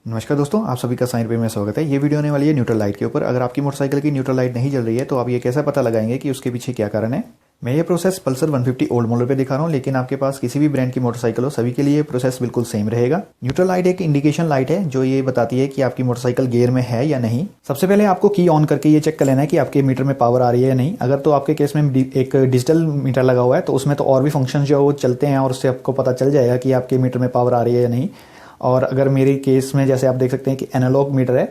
नमस्कार दोस्तों, आप सभी का साइन पे में स्वागत है। ये वीडियो होने वाली है न्यूट्रल लाइट के ऊपर। अगर आपकी मोटरसाइकिल की न्यूट्रल लाइट नहीं जल रही है तो आप ये कैसे पता लगाएंगे कि उसके पीछे क्या कारण है। मैं ये प्रोसेस पल्सर 150 ओल्ड मॉडल पे दिखा रहा हूँ, लेकिन आपके पास किसी भी ब्रांड की मोटरसाइकिल हो, सभी के लिए प्रोसेस बिल्कुल सेम रहेगा। न्यूट्रल लाइट एक इंडिकेशन लाइट है जो ये बताती है कि आपकी मोटरसाइकिल गियर में है या नहीं। सबसे पहले आपको की ऑन करके ये चेक कर लेना है कि आपके मीटर में पावर आ रही है या नहीं। अगर तो आपके केस में एक डिजिटल मीटर लगा हुआ है तो उसमें तो और भी फंक्शन जो वो चलते हैं और उससे आपको पता चल जाएगा कि आपके मीटर में पावर आ रही है या नहीं। और अगर मेरे केस में जैसे आप देख सकते हैं कि एनालॉग मीटर है,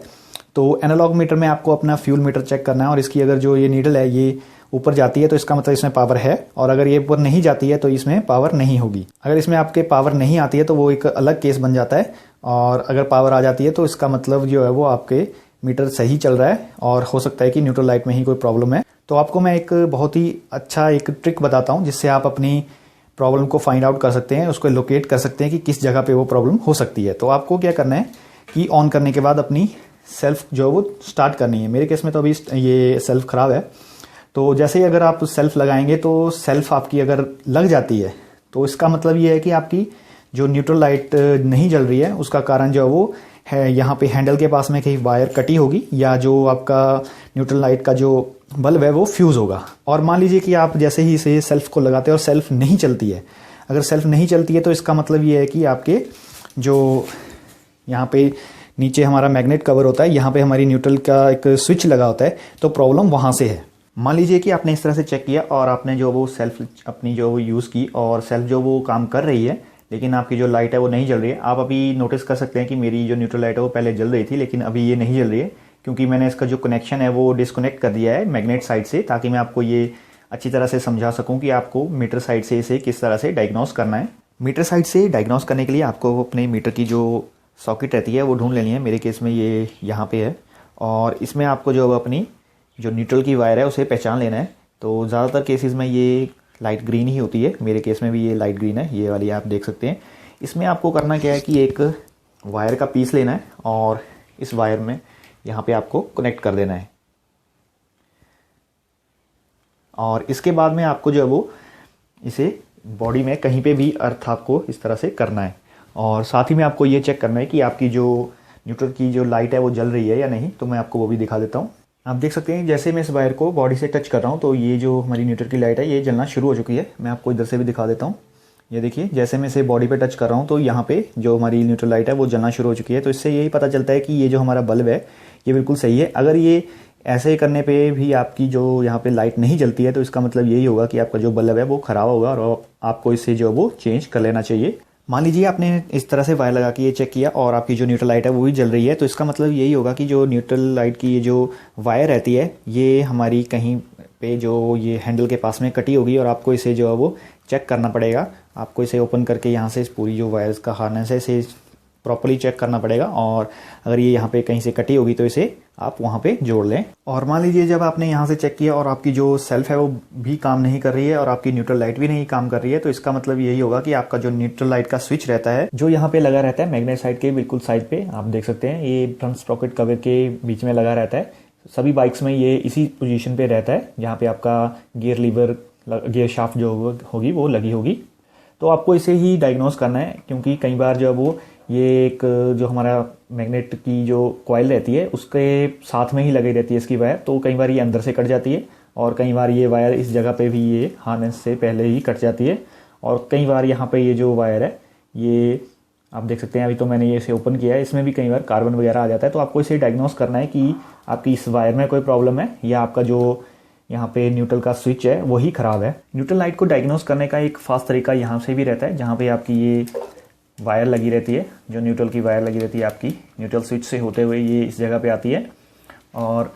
तो एनालॉग मीटर में आपको अपना फ्यूल मीटर चेक करना है और इसकी अगर जो ये नीडल है ये ऊपर जाती है तो इसका मतलब इसमें पावर है, और अगर ये ऊपर नहीं जाती है तो इसमें पावर नहीं होगी। अगर इसमें आपके पावर नहीं आती है तो वो एक अलग केस बन जाता है, और अगर पावर आ जाती है तो इसका मतलब जो है वो आपके मीटर सही चल रहा है और हो सकता है कि न्यूट्रल लाइट में ही कोई प्रॉब्लम है। तो आपको मैं एक बहुत ही अच्छा एक ट्रिक बताता हूँ जिससे आप अपनी प्रॉब्लम को फाइंड आउट कर सकते हैं, उसको लोकेट कर सकते हैं कि किस जगह पे वो प्रॉब्लम हो सकती है। तो आपको क्या करना है कि ऑन करने के बाद अपनी सेल्फ जो है वो स्टार्ट करनी है। मेरे केस में तो अभी ये सेल्फ ख़राब है, तो जैसे ही अगर आप सेल्फ लगाएंगे तो सेल्फ आपकी अगर लग जाती है तो इसका मतलब ये है कि आपकी जो न्यूट्रल लाइट नहीं जल रही है उसका कारण जो है वो है यहाँ पे हैंडल के पास में कहीं वायर कटी होगी, या जो आपका न्यूट्रल लाइट का जो बल्ब है वो फ्यूज़ होगा। और मान लीजिए कि आप जैसे ही इसे सेल्फ को लगाते हैं और सेल्फ नहीं चलती है, अगर सेल्फ नहीं चलती है तो इसका मतलब ये है कि आपके जो यहाँ पे नीचे हमारा मैग्नेट कवर होता है, यहाँ पे हमारी न्यूट्रल का एक स्विच लगा होता है, तो प्रॉब्लम वहाँ से है। मान लीजिए कि आपने इस तरह से चेक किया और आपने जो वो सेल्फ अपनी जो वो यूज़ की और सेल्फ जो वो काम कर रही है, लेकिन आपकी जो लाइट है वो नहीं जल रही है। आप अभी नोटिस कर सकते हैं कि मेरी जो न्यूट्रल लाइट है वो पहले जल रही थी, लेकिन अभी ये नहीं जल रही है क्योंकि मैंने इसका जो कनेक्शन है वो डिस्कनेक्ट कर दिया है मैग्नेट साइड से, ताकि मैं आपको ये अच्छी तरह से समझा सकूं कि आपको मीटर साइड से इसे किस तरह से डायग्नोस करना है। मीटर साइड से डायग्नोस करने के लिए आपको अपने मीटर की जो सॉकेट रहती है वो ढूंढ लेनी है। मेरे केस में ये यहाँ पे है, और इसमें आपको जो अपनी जो न्यूट्रल की वायर है उसे पहचान लेना है। तो ज़्यादातर केसेस में ये लाइट ग्रीन ही होती है, मेरे केस में भी ये लाइट ग्रीन है, ये वाली आप देख सकते हैं। इसमें आपको करना क्या है कि एक वायर का पीस लेना है और इस वायर में यहाँ पे आपको कनेक्ट कर देना है, और इसके बाद में आपको जो है वो इसे बॉडी में कहीं पे भी अर्थ आपको इस तरह से करना है। और साथ ही में आपको ये चेक करना है कि आपकी जो न्यूट्रल की जो लाइट है वो जल रही है या नहीं। तो मैं आपको वो भी दिखा देता हूँ। आप देख सकते हैं जैसे मैं इस वायर को बॉडी से टच कर रहा हूँ तो ये जो हमारी न्यूट्रल की लाइट है ये जलना शुरू हो चुकी है। मैं आपको इधर से भी दिखा देता हूँ। ये देखिए, जैसे मैं इसे बॉडी पे टच कर रहा हूँ तो यहाँ पे जो हमारी न्यूट्रल लाइट है वो जलना शुरू हो चुकी है। तो इससे यही पता चलता है कि ये जो हमारा बल्ब है ये बिल्कुल सही है। अगर ये ऐसे करने पे भी आपकी जो यहाँ पे लाइट नहीं जलती है तो इसका मतलब यही होगा कि आपका जो बल्ब है वो ख़राब होगा और आपको इसे जो वो चेंज कर लेना चाहिए। मान लीजिए आपने इस तरह से वायर लगा के ये चेक किया और आपकी जो न्यूट्रल लाइट है वो भी जल रही है, तो इसका मतलब यही होगा कि जो न्यूट्रल लाइट की ये जो वायर रहती है ये हमारी कहीं पे जो ये हैंडल के पास में कटी होगी, और आपको इसे जो है वो चेक करना पड़ेगा। आपको इसे ओपन करके यहाँ से इस पूरी जो वायर्स का हार्नेस है इसे प्रॉपर्ली चेक करना पड़ेगा, और अगर ये यहाँ पे कहीं से कटी होगी तो इसे आप वहाँ पे जोड़ लें। और मान लीजिए जब आपने यहाँ से चेक किया और आपकी जो सेल्फ है वो भी काम नहीं कर रही है और आपकी न्यूट्रल लाइट भी नहीं काम कर रही है, तो इसका मतलब यही होगा कि आपका जो न्यूट्रल लाइट का स्विच रहता है जो यहाँ पे लगा रहता है मैग्नेट साइड के बिल्कुल साइड पे, आप देख सकते हैं ये फ्रंट स्प्रॉकेट कवर के बीच में लगा रहता है। सभी बाइक्स में ये इसी पोजीशन पे रहता है जहाँ पे आपका गियर लीवर गियर शाफ्ट जो होगी वो लगी होगी। तो आपको इसे ही डायग्नोस करना है, क्योंकि कई बार जो वो ये एक जो हमारा मैग्नेट की जो कॉइल रहती है उसके साथ में ही लगी रहती है इसकी वायर, तो कई बार ये अंदर से कट जाती है और कई बार ये वायर इस जगह पे भी ये हार्नेस से पहले ही कट जाती है, और कई बार यहाँ पे ये जो वायर है ये आप देख सकते हैं अभी तो मैंने ये इसे ओपन किया है, इसमें भी कई बार कार्बन वगैरह आ जाता है। तो आपको इसे डायग्नोस करना है कि आपकी इस वायर में कोई प्रॉब्लम है या आपका जो यहाँ पे न्यूट्रल का स्विच है वही ख़राब है। न्यूट्रल लाइट को डायग्नोस करने का एक फास्ट तरीका यहाँ से भी रहता है, जहाँ पे आपकी ये वायर लगी रहती है, जो न्यूट्रल की वायर लगी रहती है आपकी न्यूट्रल स्विच से होते हुए ये इस जगह पे आती है। और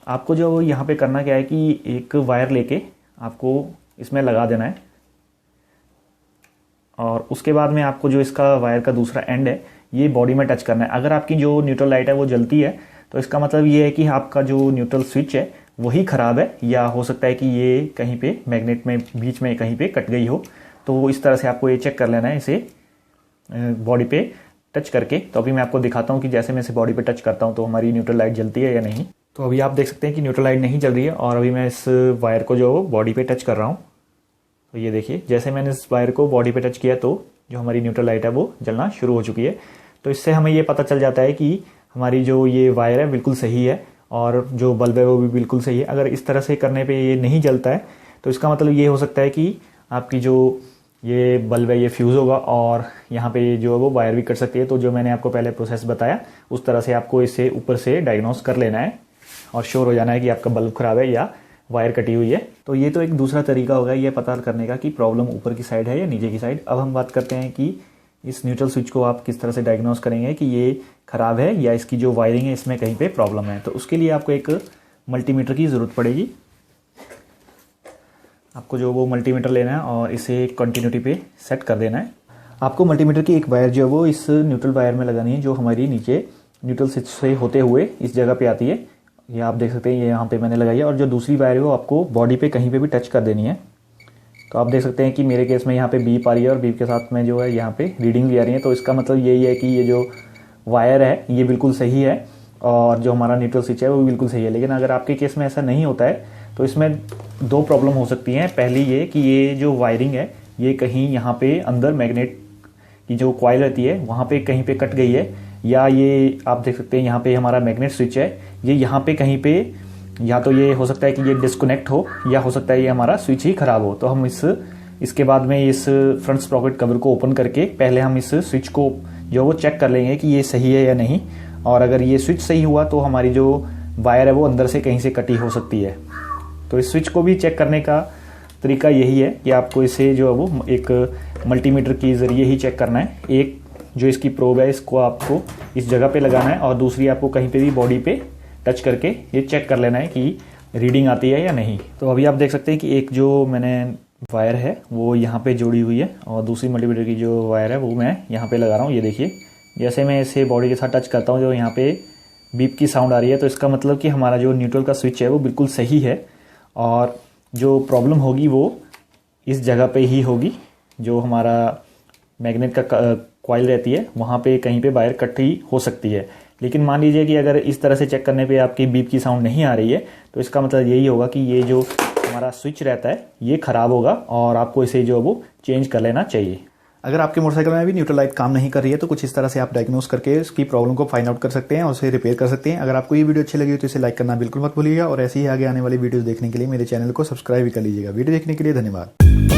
आपको जो यहाँ पे करना क्या है कि एक वायर लेके आपको इसमें लगा देना है, और उसके बाद में आपको जो इसका वायर का दूसरा एंड है ये बॉडी में टच करना है। अगर आपकी जो न्यूट्रल लाइट है वो जलती है तो इसका मतलब ये है कि आपका जो न्यूट्रल स्विच है वही ख़राब है, या हो सकता है कि ये कहीं पे मैग्नेट में बीच में कहीं पे कट गई हो। तो इस तरह से आपको ये चेक कर लेना है इसे बॉडी पे टच करके। तो अभी मैं आपको दिखाता हूँ कि जैसे मैं इसे बॉडी पे टच करता हूँ तो हमारी न्यूट्रल लाइट जलती है या नहीं। तो अभी आप देख सकते हैं कि न्यूट्रल लाइट नहीं जल रही है, और अभी मैं इस वायर को जो बॉडी पे टच कर रहा हूँ तो ये देखिए जैसे मैंने इस वायर को बॉडी पे टच किया तो जो हमारी न्यूट्रल लाइट है वो जलना शुरू हो चुकी है। तो इससे हमें ये पता चल जाता है कि हमारी जो ये वायर है बिल्कुल सही है और जो बल्ब है वो भी बिल्कुल सही है। अगर इस तरह से करने पे ये नहीं जलता है तो इसका मतलब ये हो सकता है कि आपकी जो ये बल्ब है ये फ्यूज़ होगा और यहाँ पे जो है वो वायर भी कट सकती है। तो जो मैंने आपको पहले प्रोसेस बताया उस तरह से आपको इसे ऊपर से डायग्नोस कर लेना है और श्योर हो जाना है कि आपका बल्ब ख़राब है या वायर कटी हुई है। तो ये तो एक दूसरा तरीका होगा ये पता करने का कि प्रॉब्लम ऊपर की साइड है या नीचे की साइड। अब हम बात करते हैं कि इस न्यूट्रल स्विच को आप किस तरह से डायग्नोस करेंगे कि ये ख़राब है या इसकी जो वायरिंग है इसमें कहीं पे प्रॉब्लम है। तो उसके लिए आपको एक मल्टीमीटर की ज़रूरत पड़ेगी। आपको जो वो मल्टीमीटर लेना है और इसे कंटिन्यूटी पे सेट कर देना है। आपको मल्टीमीटर की एक वायर जो है वो इस न्यूट्रल वायर में लगानी है जो हमारी नीचे न्यूट्रल स्विच से होते हुए इस जगह पे आती है। ये आप देख सकते हैं ये यहाँ पे मैंने लगाई है और जो दूसरी वायर है वो आपको बॉडी पे कहीं पे भी टच कर देनी है। तो आप देख सकते हैं कि मेरे केस में यहाँ पे बीप आ रही है और बीप के साथ में जो है यहाँ पे रीडिंग भी आ रही है। तो इसका मतलब यही है कि ये जो वायर है ये बिल्कुल सही है और जो हमारा न्यूट्रल स्विच है वो बिल्कुल सही है। लेकिन अगर आपके केस में ऐसा नहीं होता है तो इसमें दो प्रॉब्लम हो सकती हैं। पहली ये कि ये जो वायरिंग है ये कहीं यहाँ पे अंदर मैग्नेट की जो कॉइल रहती है वहाँ पे कहीं पे कट गई है या ये आप देख सकते हैं यहाँ पे हमारा मैग्नेट स्विच है ये यहाँ पे कहीं पे या तो ये हो सकता है कि ये डिस्कनेक्ट हो या हो सकता है ये हमारा स्विच ही खराब हो। तो हम इसके बाद में इस फ्रंट स्प्रॉकेट कवर को ओपन करके पहले हम इस स्विच को जो वो चेक कर लेंगे कि ये सही है या नहीं। और अगर ये स्विच सही हुआ तो हमारी जो वायर है वो अंदर से कहीं से कटी हो सकती है। तो इस स्विच को भी चेक करने का तरीका यही है कि आपको इसे जो है वो एक मल्टीमीटर के ज़रिए ही चेक करना है। एक जो इसकी प्रोब है इसको आपको इस जगह पे लगाना है और दूसरी आपको कहीं पे भी बॉडी पे टच करके ये चेक कर लेना है कि रीडिंग आती है या नहीं। तो अभी आप देख सकते हैं कि एक जो मैंने वायर है वो यहाँ पे जोड़ी हुई है और दूसरी मल्टीमीटर की जो वायर है वो मैं यहाँ पे लगा रहा हूँ। ये देखिए जैसे मैं इसे बॉडी के साथ टच करता हूँ जो यहाँ पे बीप की साउंड आ रही है तो इसका मतलब कि हमारा जो न्यूट्रल का स्विच है वो बिल्कुल सही है और जो प्रॉब्लम होगी वो इस जगह पे ही होगी। जो हमारा मैग्नेट का कॉइल रहती है वहाँ पे कहीं पे वायर कट ही हो सकती है। लेकिन मान लीजिए कि अगर इस तरह से चेक करने पे आपकी बीप की साउंड नहीं आ रही है तो इसका मतलब यही होगा कि ये जो हमारा स्विच रहता है ये ख़राब होगा और आपको इसे जो है वो चेंज कर लेना चाहिए। अगर आपके मोटरसाइकिल में भी न्यूट्रल लाइट काम नहीं कर रही है तो कुछ इस तरह से आप डायग्नोस करके इसकी प्रॉब्लम को फाइंड आउट कर सकते हैं और उसे रिपेयर कर सकते हैं। अगर आपको ये वीडियो अच्छी लगी तो इसे लाइक करना बिल्कुल मत भूलिएगा और ऐसे ही आगे आने वाली वीडियोस देखने के लिए मेरे चैनल को सब्सक्राइब भी कर लीजिएगा। वीडियो देखने के लिए धन्यवाद।